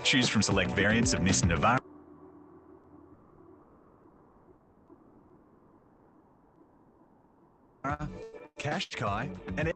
Choose from select variants of Nissan Navara, Qashqai, and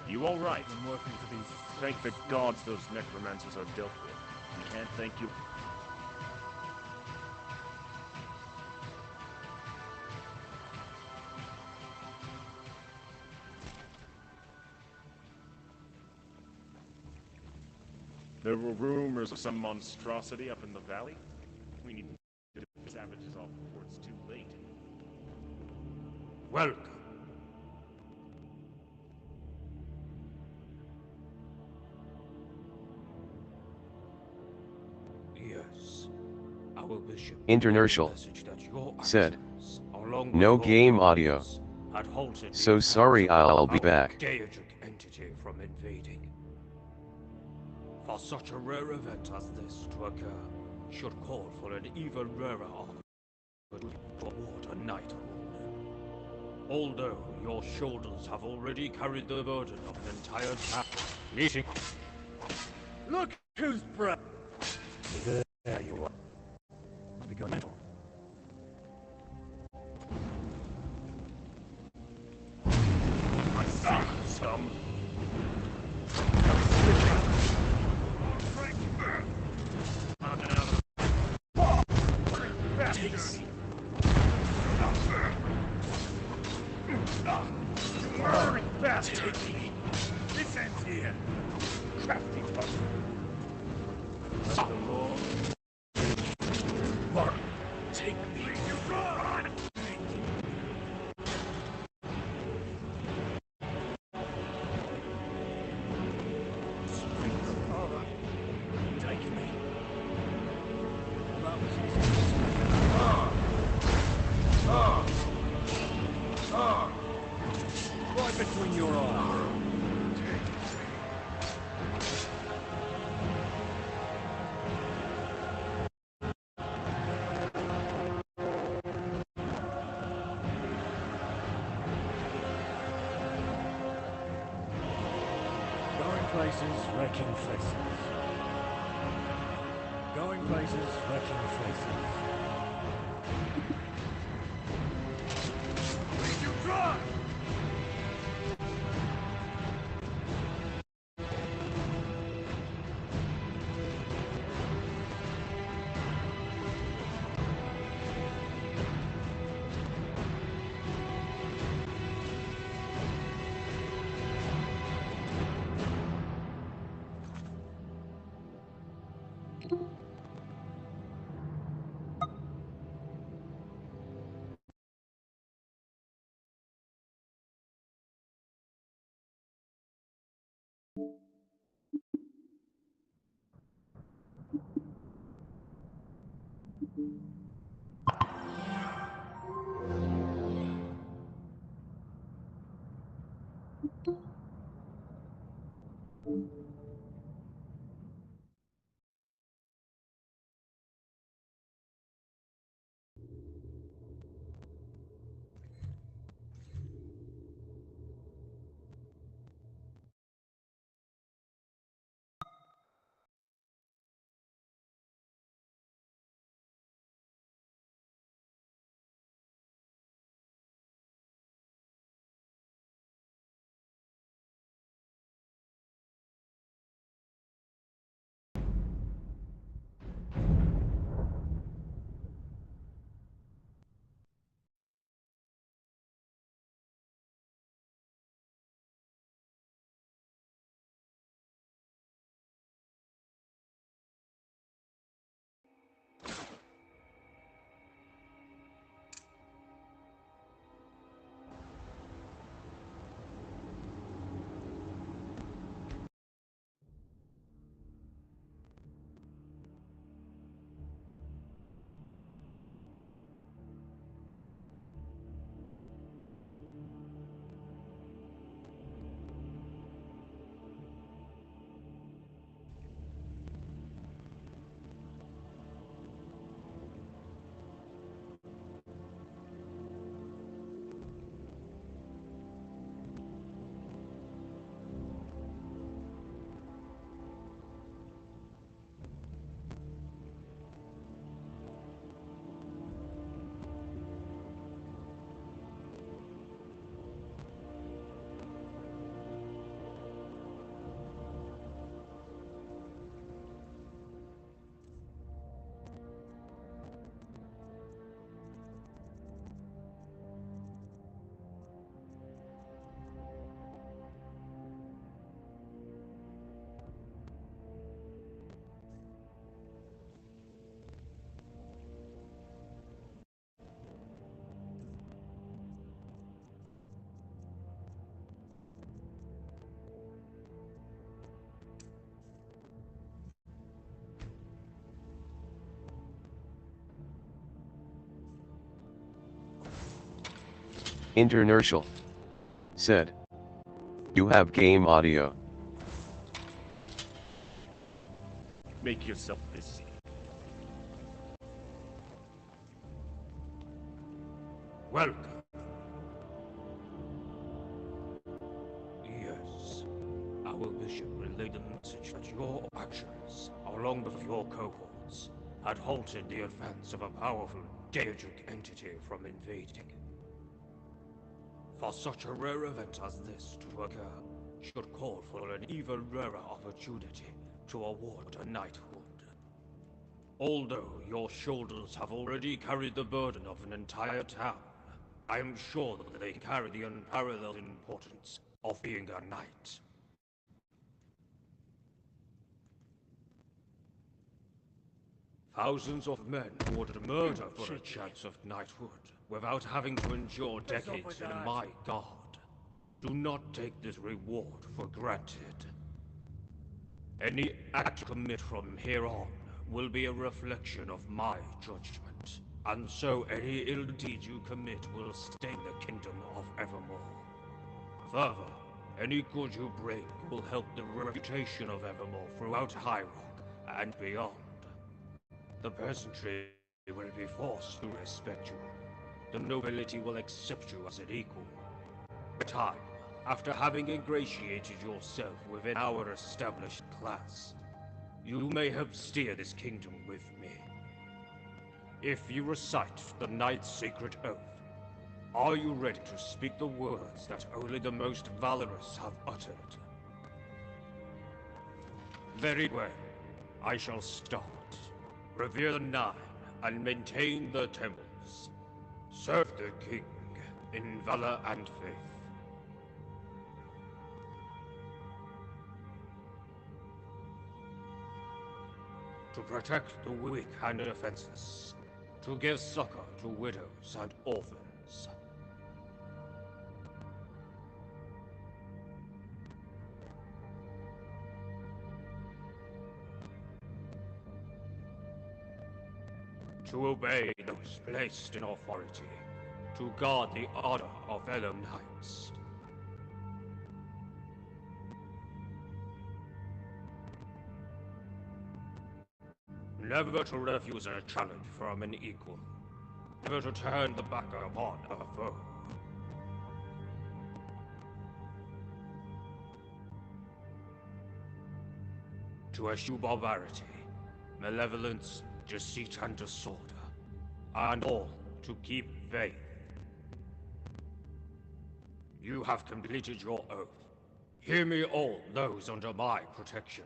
You all right? Thank the gods those necromancers are dealt with. We can't thank you. There were rumors of some monstrosity up in the valley. We need to get the savages off before it's too late. Welcome. Yes. Our bishop Internertial message that your said, actions, along with no your game brothers, audio. had halted So the sorry, attacks of I'll be our back. Daedric entity from invading. For such a rare event as this to occur, should call for an even rarer opportunity to award a knighthood. Although your shoulders have already carried the burden of an entire battle, meeting. Look who's breath! There you are. Become mental. I see some. Just take me. This ends here. Crafty bastard. Let the law. Mark, take me. You run! Father, take me. That was easy. Right between your eyes. Going places, wrecking faces. Going places, wrecking faces. You try! Internertial said, "You have game audio." Make yourself busy. Welcome. Yes. Our bishop relayed the message that your actions, along with your cohorts, had halted the advance of a powerful Daedric entity from invading. For such a rare event as this to occur, should call for an even rarer opportunity to award a knighthood. Although your shoulders have already carried the burden of an entire town, I am sure that they carry the unparalleled importance of being a knight. Thousands of men would murder for a chance of knighthood without having to endure decades in my guard. Do not take this reward for granted. Any act you commit from here on will be a reflection of my judgment, and so any ill deed you commit will stain the kingdom of Evermore. Further, any good you bring will help the reputation of Evermore throughout High Rock and beyond. The peasantry will be forced to respect you. The nobility will accept you as an equal. In time, after having ingratiated yourself within our established class, you may help steer this kingdom with me. If you recite the Knight's Sacred Oath, are you ready to speak the words that only the most valorous have uttered? Very well. I shall start. Revere the Nine and maintain the temples. Serve the king in valor and faith. To protect the weak and defenseless. To give succor to widows and orphans. To obey those placed in authority. To guard the honor of fellow knights. Never to refuse a challenge from an equal. Never to turn the back upon a foe. To eschew barbarity, malevolence, deceit and disorder, and all to keep faith. You have completed your oath. Hear me all those under my protection.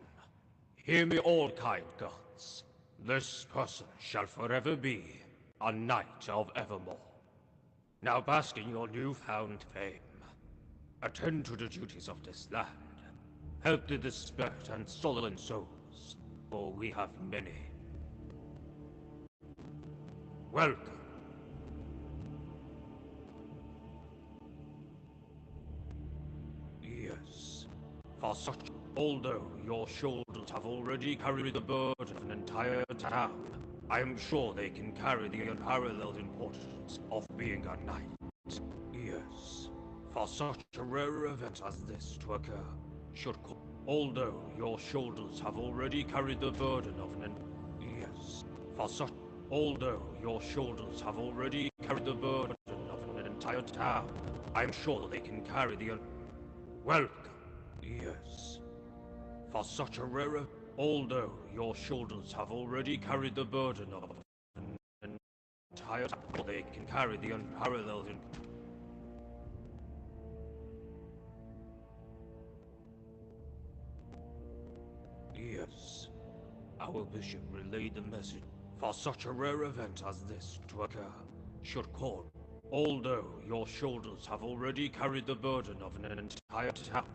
Hear me all, kind gods. This person shall forever be a knight of Evermore. Now bask in your newfound fame. Attend to the duties of this land. Help the dispersed and sullen souls, for we have many. Welcome. Yes, for such, although your shoulders have already carried the burden of an entire town, I am sure they can carry the unparalleled importance of being a knight. Yes, for such a rare event as this to occur, although your shoulders have already carried the burden of an yes, for such, although your shoulders have already carried the burden of an entire town, I am sure they can carry the welcome. Yes, for such a rare, although your shoulders have already carried the burden of an entire town, they can carry the unparalleled Yes, our bishop relayed the message. For such a rare event as this to occur, should call, although your shoulders have already carried the burden of an entire town,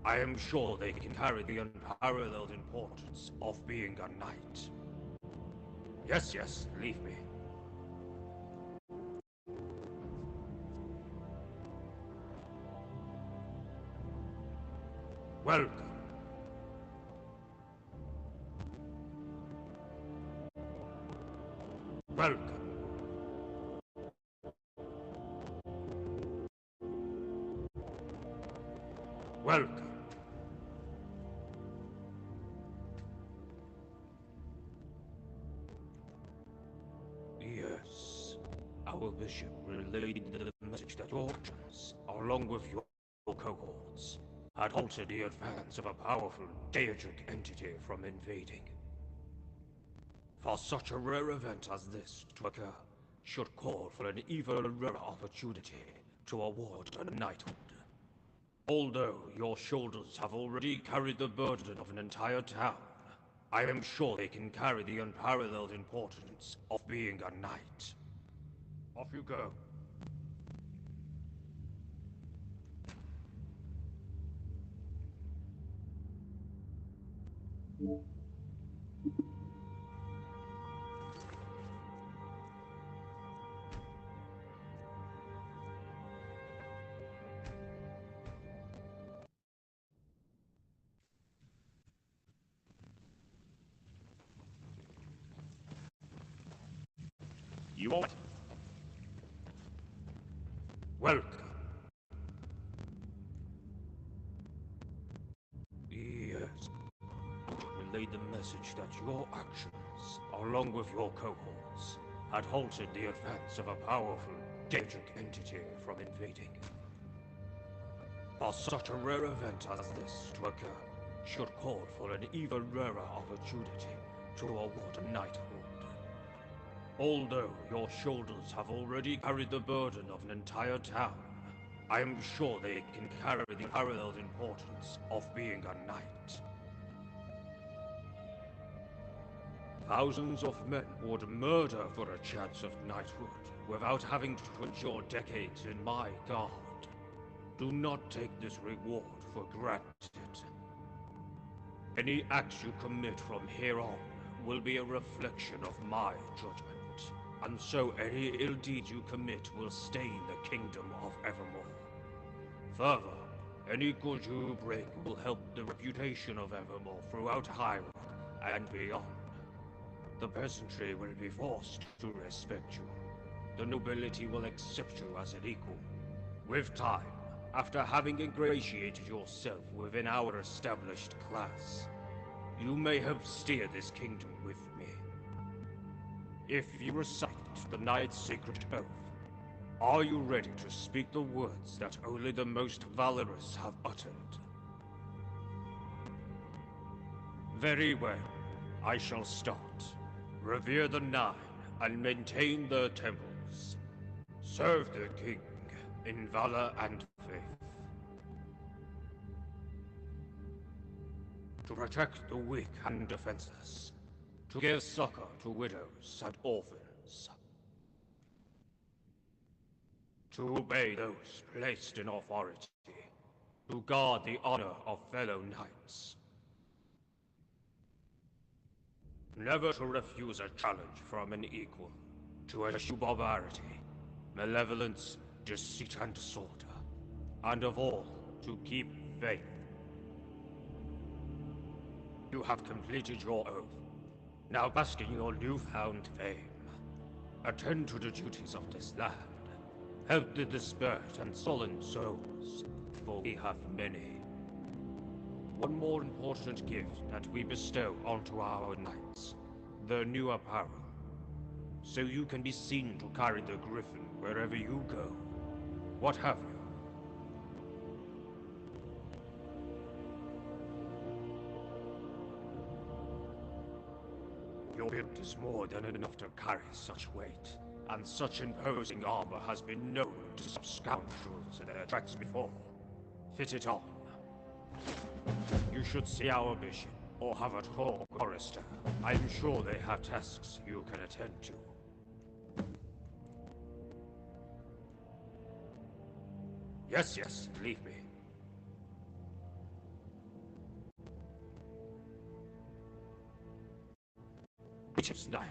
I am sure they can carry the unparalleled importance of being a knight. Yes, yes, leave me. Welcome. Welcome. Welcome. Yes, our bishop relayed the message that your options, along with your cohorts, had halted the advance of a powerful deitric entity from invading. For such a rare event as this to occur, should call for an even rare opportunity to award a knighthood. Although your shoulders have already carried the burden of an entire town, I am sure they can carry the unparalleled importance of being a knight. Off you go. You all right? Welcome. Yes. Relayed the message that your actions, along with your cohorts, had halted the advance of a powerful, dangerous entity from invading. For such a rare event as this to occur, should call for an even rarer opportunity to award a knighthood. Although your shoulders have already carried the burden of an entire town, I am sure they can carry the paralleled importance of being a knight. Thousands of men would murder for a chance of knighthood without having to endure decades in my guard. Do not take this reward for granted. Any acts you commit from here on will be a reflection of my judgment, and so any ill deed you commit will stain the kingdom of Evermore. Further, any good you bring will help the reputation of Evermore throughout Hyrule and beyond. The peasantry will be forced to respect you. The nobility will accept you as an equal. With time, after having ingratiated yourself within our established class, you may help steer this kingdom with me. If you recite the Knight's Sacred Oath, are you ready to speak the words that only the most valorous have uttered? Very well. I shall start. Revere the Nine and maintain their temples. Serve the king in valor and faith. To protect the weak and defenseless. To give succor to widows and orphans. To obey those placed in authority. To guard the honor of fellow knights. Never to refuse a challenge from an equal. To eschew barbarity, malevolence, deceit and disorder. And of all, to keep faith. You have completed your oath. Now bask in your newfound fame. Attend to the duties of this land. Help the dispersed and sullen souls, for we have many. One more important gift that we bestow onto our knights, their new apparel. So you can be seen to carry the griffin wherever you go. What have you? Your build is more than enough to carry such weight, and such imposing armor has been known to some scoundrels in their tracks before. Fit it on. You should see our bishop, or have a talk with Forrester. I'm sure they have tasks you can attend to. Yes, leave me. Bishop's Knight.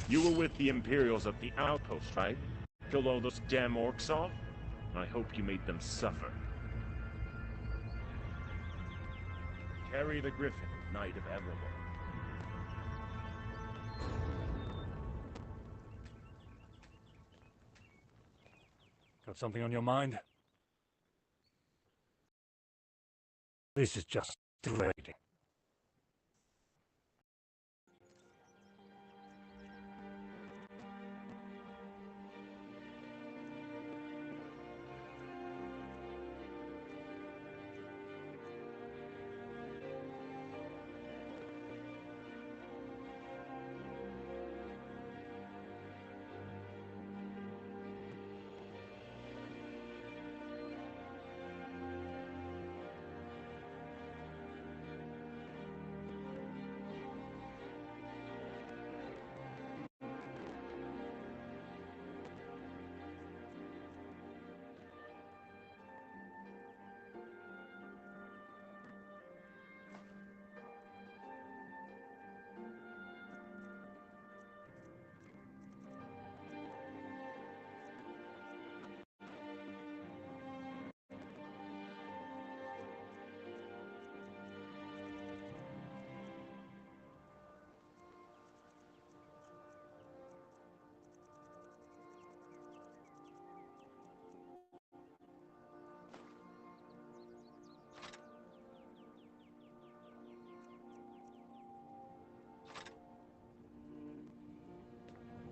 You were with the Imperials at the outpost, right? Killed all those damn orcs off? I hope you made them suffer. Carry the Griffin, Knight of Evermore. Got something on your mind? This is just waiting.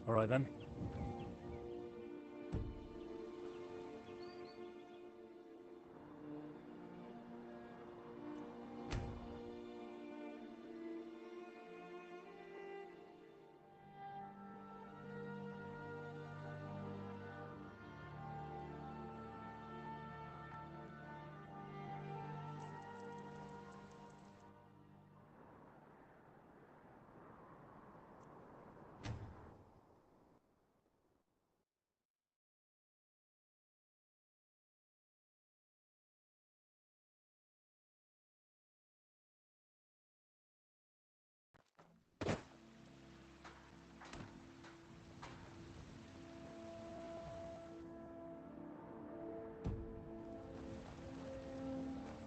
All right then.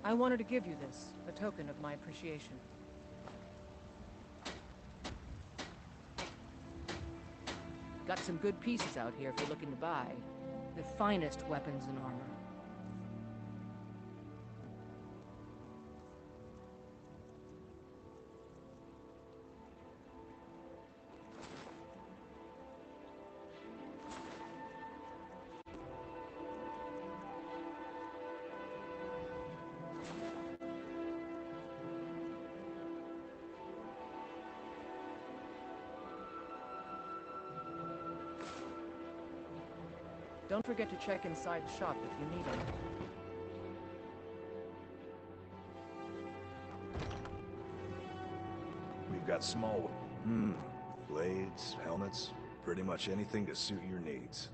I wanted to give you this, a token of my appreciation. Got some good pieces out here if you're looking to buy. The finest weapons and armor. Don't forget to check inside the shop if you need anything. We've got small... blades, helmets, pretty much anything to suit your needs.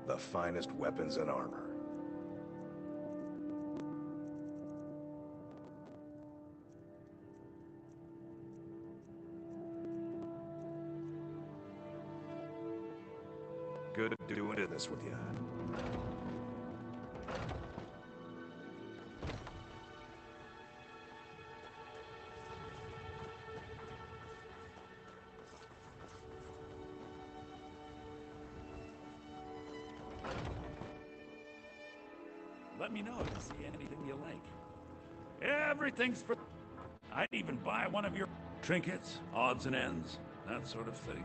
The finest weapons and armor. Good doing this with you. Let me know if you see anything you like. Everything's for... I'd even buy one of your... Trinkets, odds and ends, that sort of thing.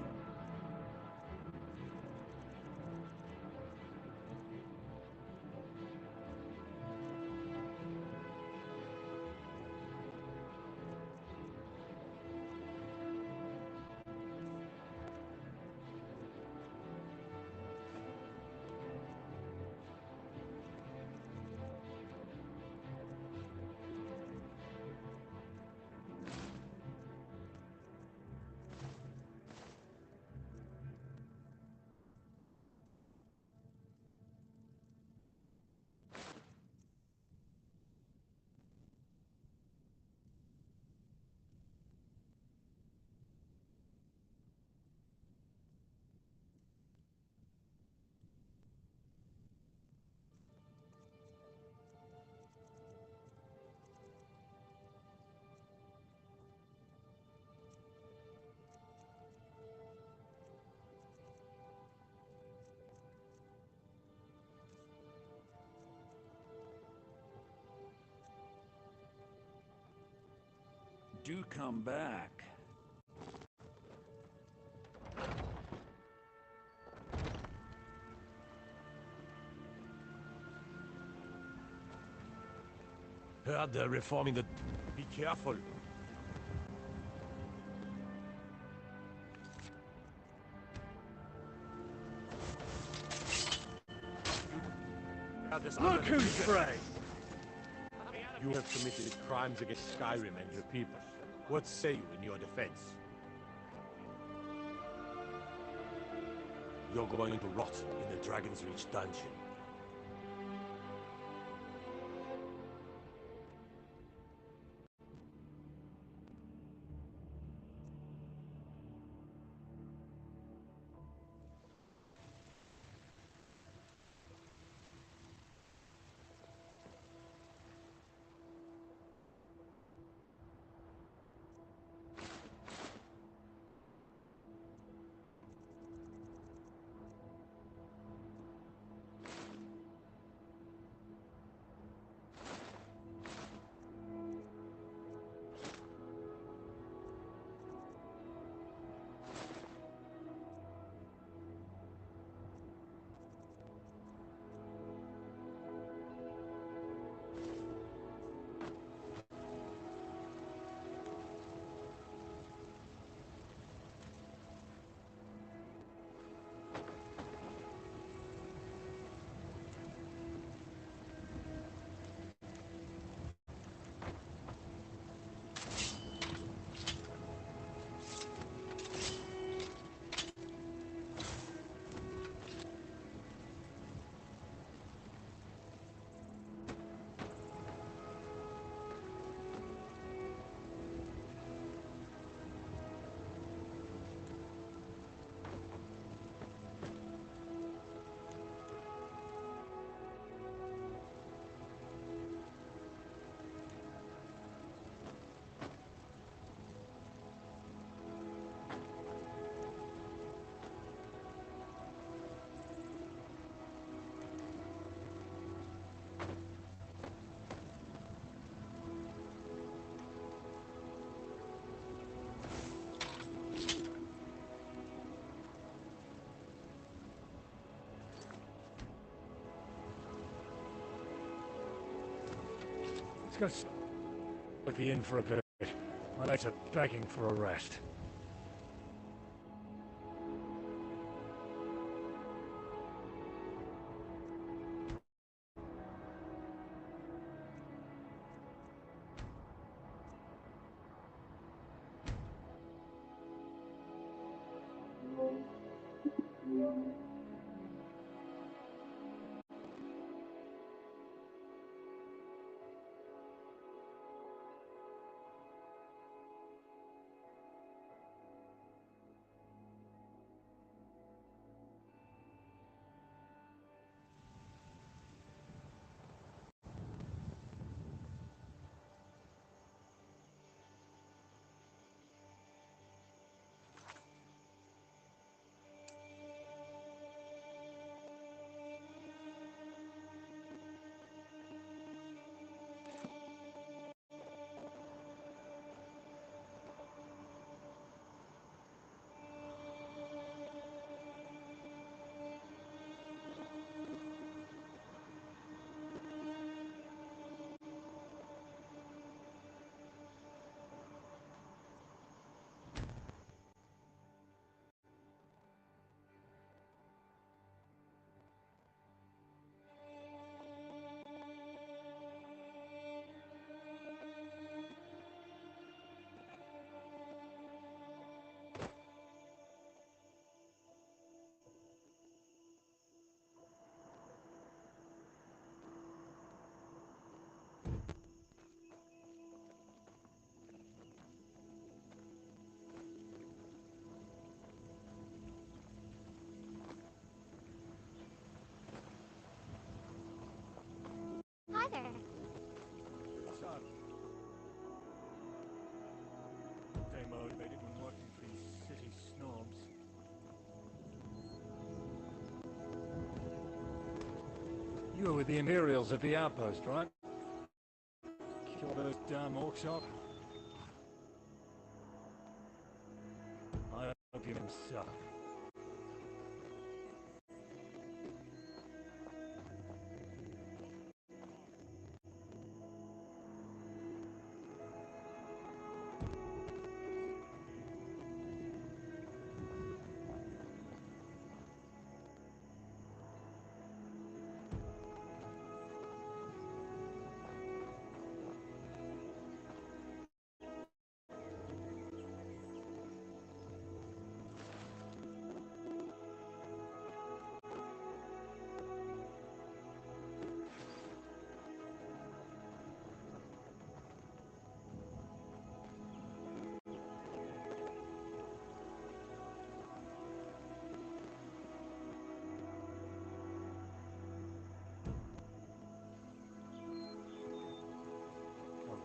Do come back. Heard they're reforming the... Be careful. Look who's free! You have committed crimes against Skyrim and your people. What say you in your defense? You're going to rot in the Dragon's Reach dungeon. Let's go at the inn for a bit. My legs are begging for a rest. You were with the Imperials at the outpost, right? Kill those damn orcs off? I hope you them suck.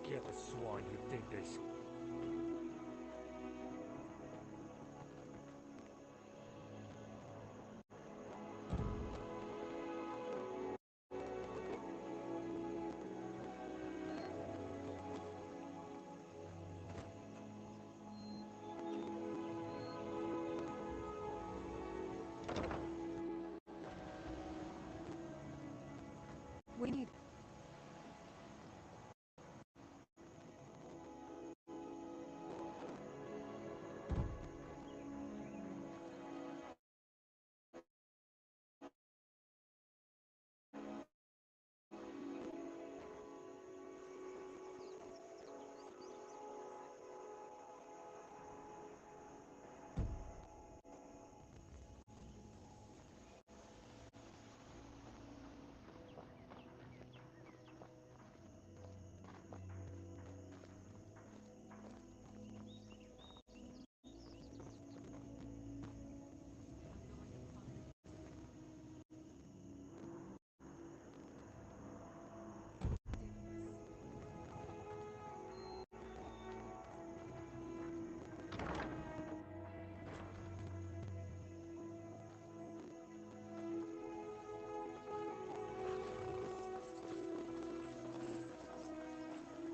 Get the swine who did this. We need...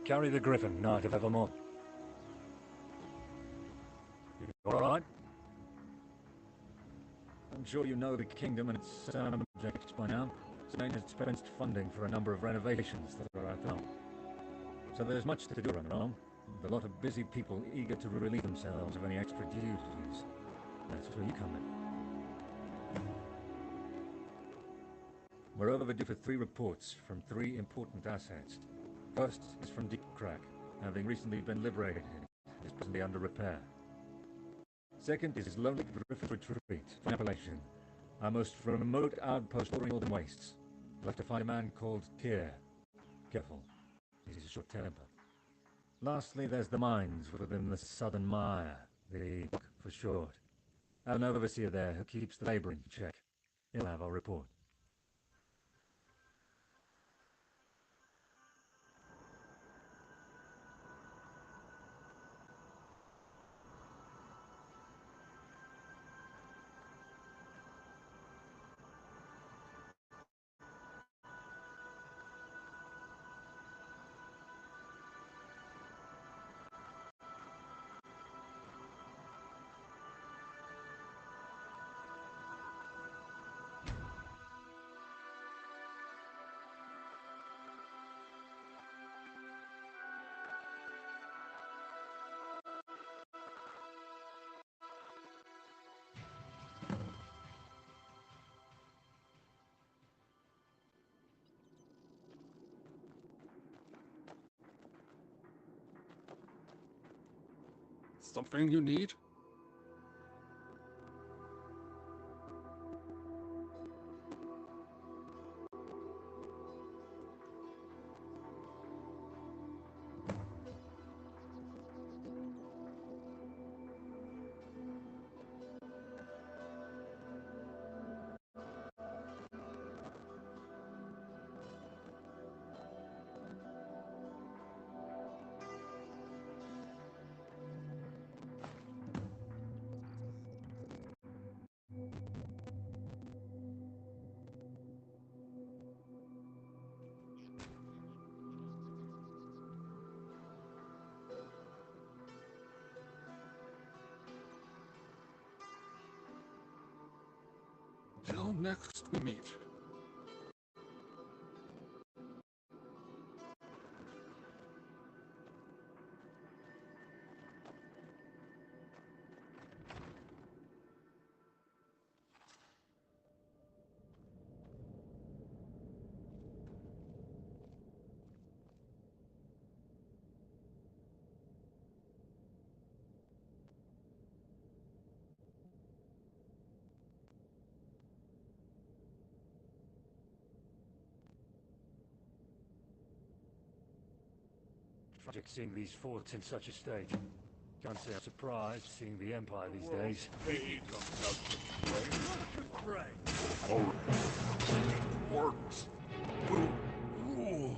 Carry the Griffin, Knight of Evermore. You alright? I'm sure you know the kingdom and its subjects by now. Spain has spent funding for a number of renovations throughout town. So there's much to do around home. A lot of busy people eager to relieve themselves of any extra duties. That's where you come in. We're overdue for 3 reports from 3 important assets. First is from Deep Crack, having recently been liberated. It's presently under repair. Second is Lonely Griffin Retreat, for Appalachian, our most remote outpost bordering northern wastes. We'll have to find a man called Kier. Careful, he's a short temper. Lastly, there's the mines within the Southern Mire, the Book for short. I have an overseer there who keeps the labor in check. He'll have our report. Something you need? Till next we meet. Tragic seeing these forts in such a state. Can't say I'm surprised seeing the Empire these days. Works. Rule.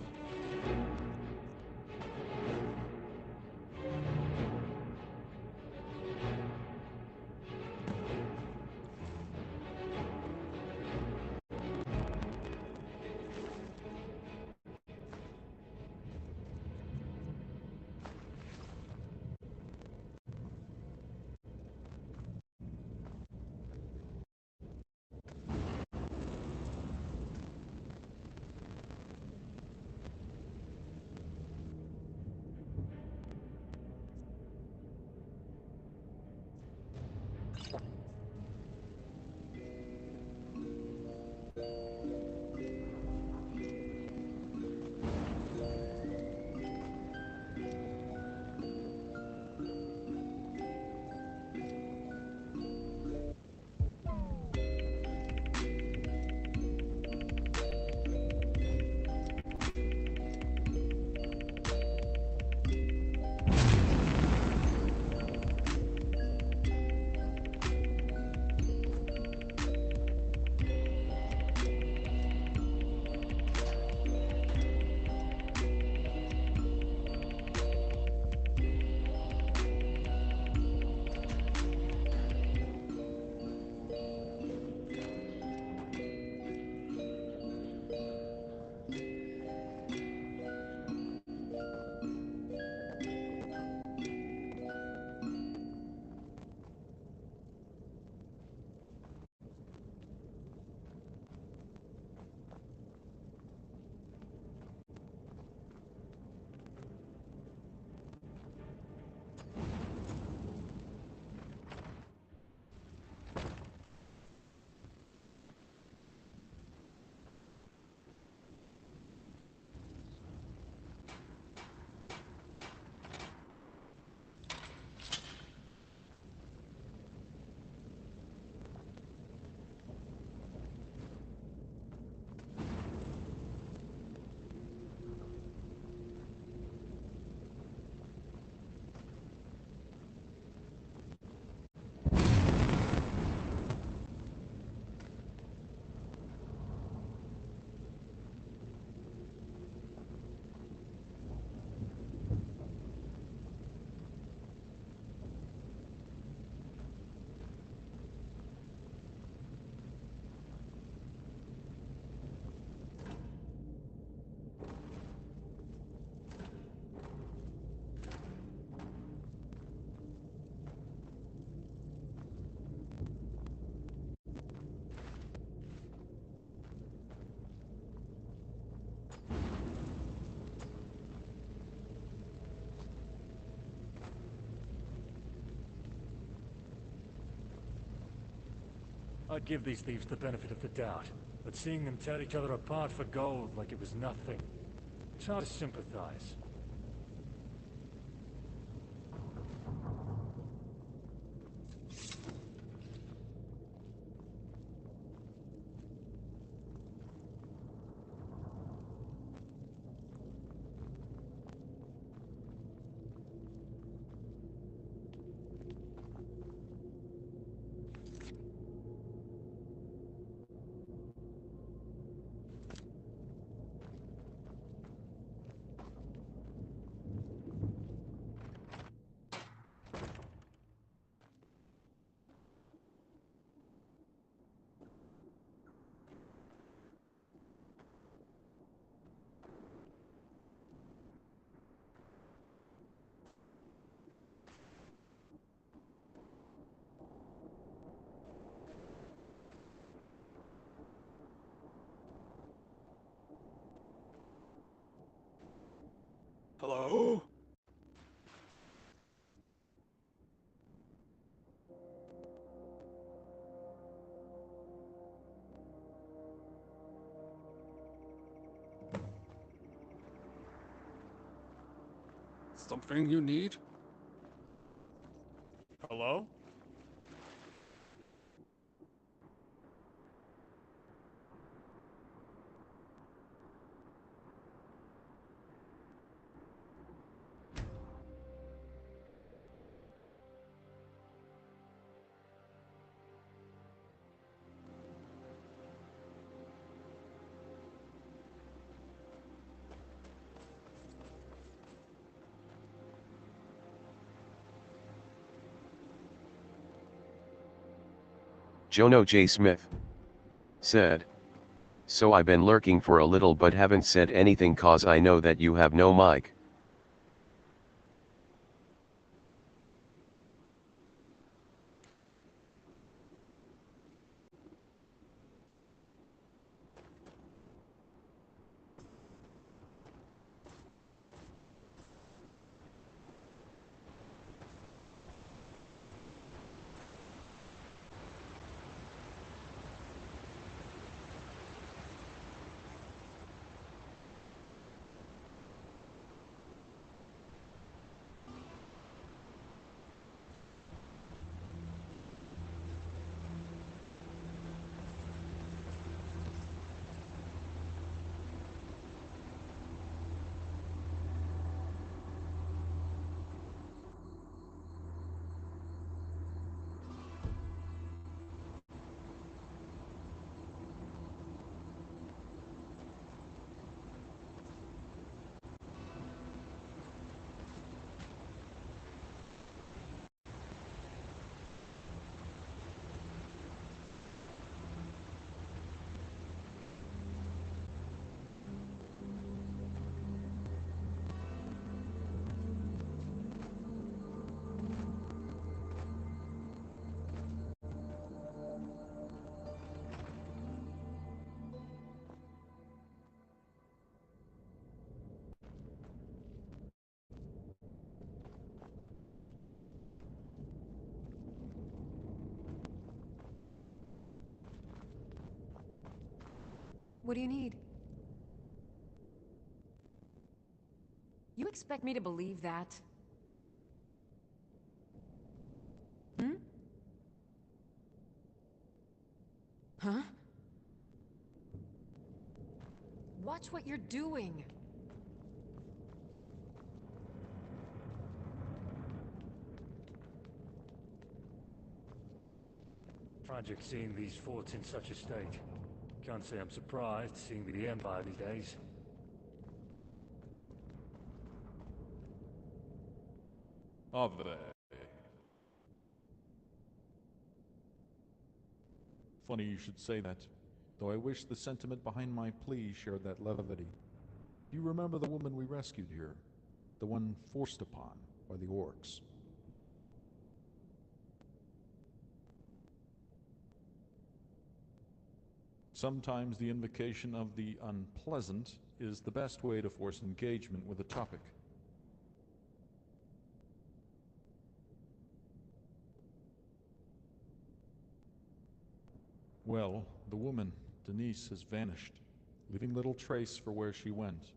I'd give these thieves the benefit of the doubt, but seeing them tear each other apart for gold like it was nothing, it's hard to sympathize. Something you need? Hello? Jono J. Smith said, "So I been lurking for a little but haven't said anything cause I know that you have no mic." What do you need? You expect me to believe that? Hmm? Huh? Watch what you're doing! Tragic seeing these forts in such a state. Can't say I'm surprised seeing the Empire these days. Ave. Funny you should say that, though I wish the sentiment behind my plea shared that levity. Do you remember the woman we rescued here? The one forced upon by the orcs? Sometimes the invocation of the unpleasant is the best way to force engagement with a topic. Well, the woman, Denise, has vanished, leaving little trace for where she went.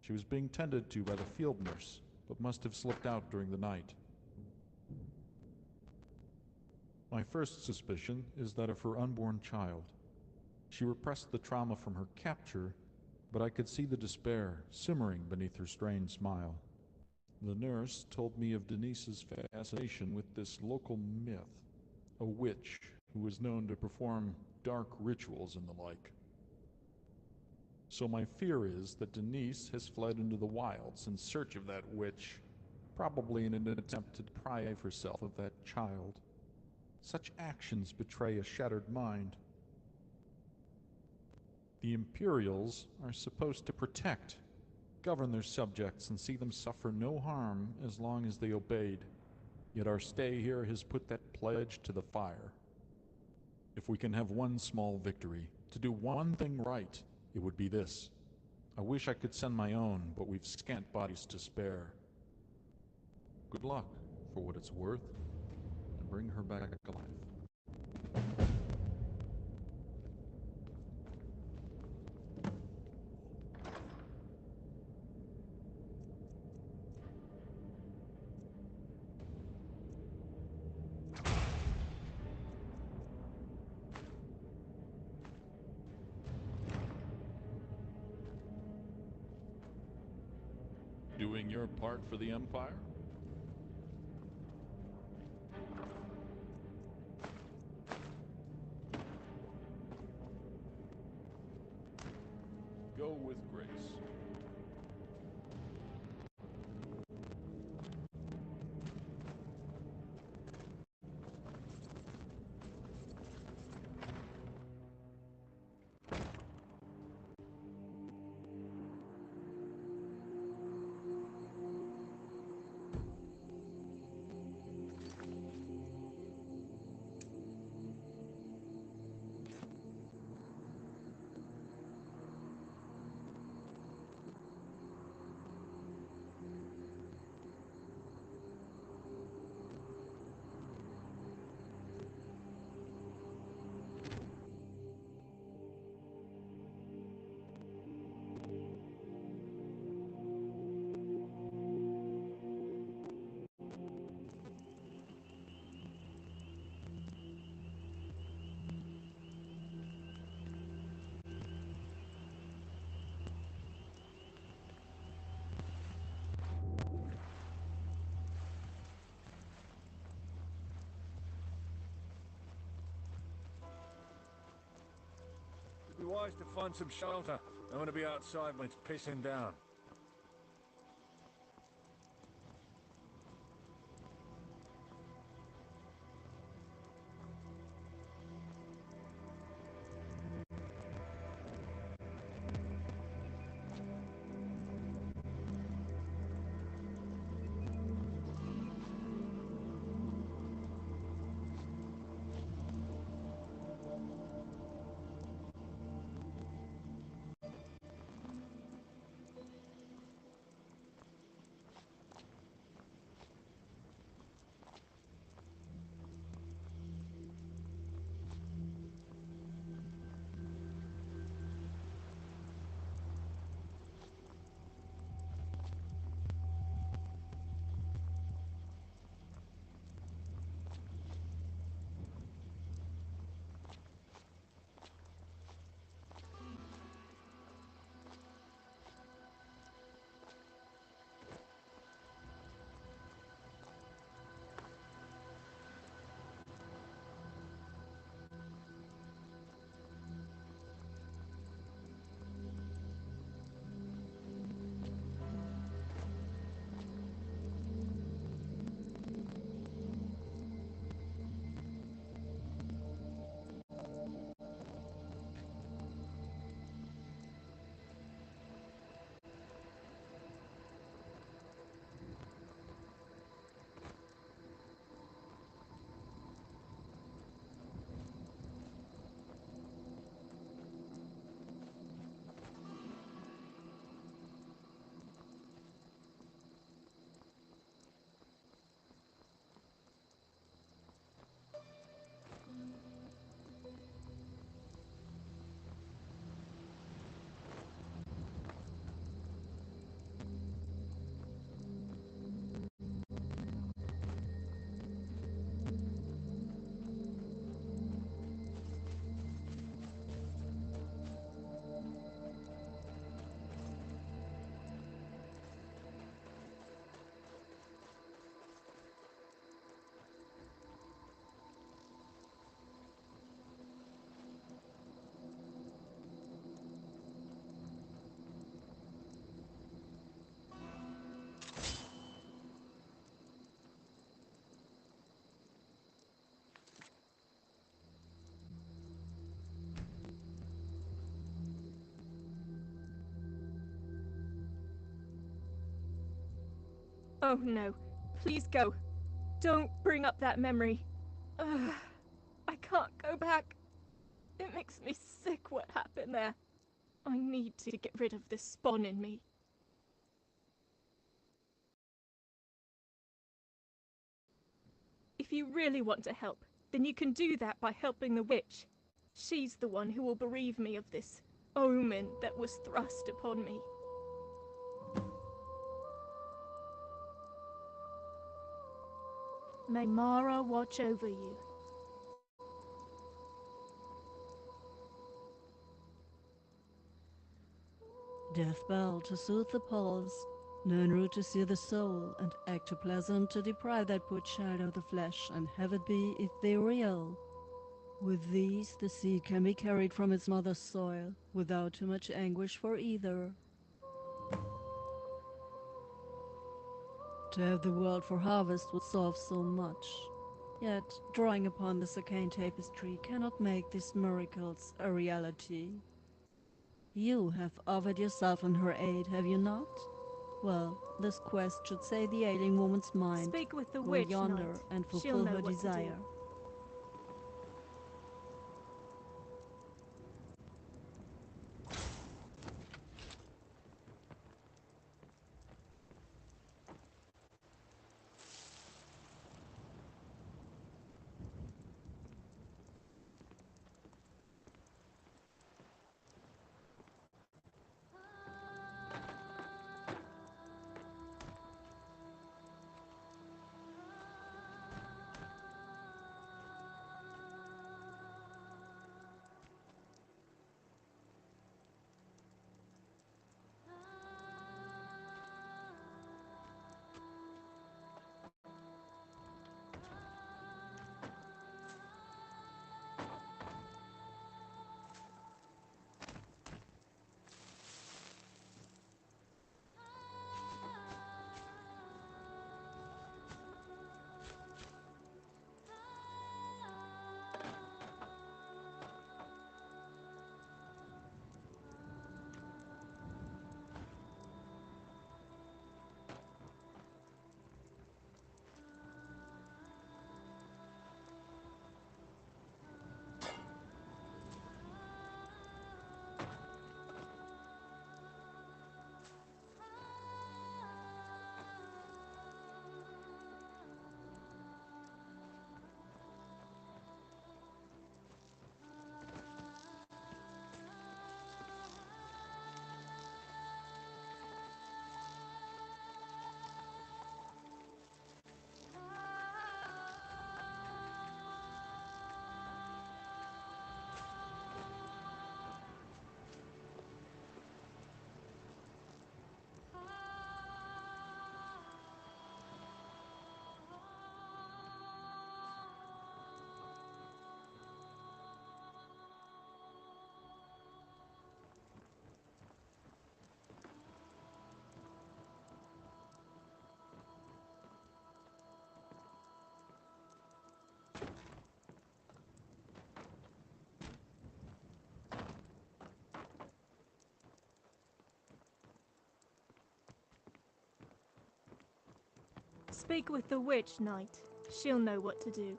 She was being tended to by the field nurse, but must have slipped out during the night. My first suspicion is that of her unborn child. She repressed the trauma from her capture, but I could see the despair simmering beneath her strained smile. The nurse told me of Denise's fascination with this local myth, a witch who was known to perform dark rituals and the like. So my fear is that Denise has fled into the wilds in search of that witch, probably in an attempt to deprive herself of that child. Such actions betray a shattered mind. The Imperials are supposed to protect, govern their subjects, and see them suffer no harm as long as they obeyed. Yet our stay here has put that pledge to the fire. If we can have one small victory, to do one thing right, it would be this. I wish I could send my own, but we've scant bodies to spare. Good luck, for what it's worth, and bring her back alive. doing your part for the Empire? Go with grace. It'd be wise to find some shelter. I want to be outside when it's pissing down. Oh no. Please go. Don't bring up that memory. Ugh. I can't go back. It makes me sick what happened there. I need to get rid of this spawn in me. If you really want to help, then you can do that by helping the witch. She's the one who will bereave me of this omen that was thrust upon me. May Mara watch over you. Death bell to soothe the pulse. Learn root to sear the soul, and ectoplasm to deprive that poor child of the flesh, and have it be ethereal. With these, the seed can be carried from its mother's soil, without too much anguish for either. To have the world for harvest would solve so much. Yet, drawing upon this arcane tapestry cannot make these miracles a reality. You have offered yourself in her aid, have you not? Well, this quest should save the ailing woman's mind. Speak with the Go witch, yonder knight. and She'll fulfill know her what to do. desire. Speak with the witch, knight. She'll know what to do.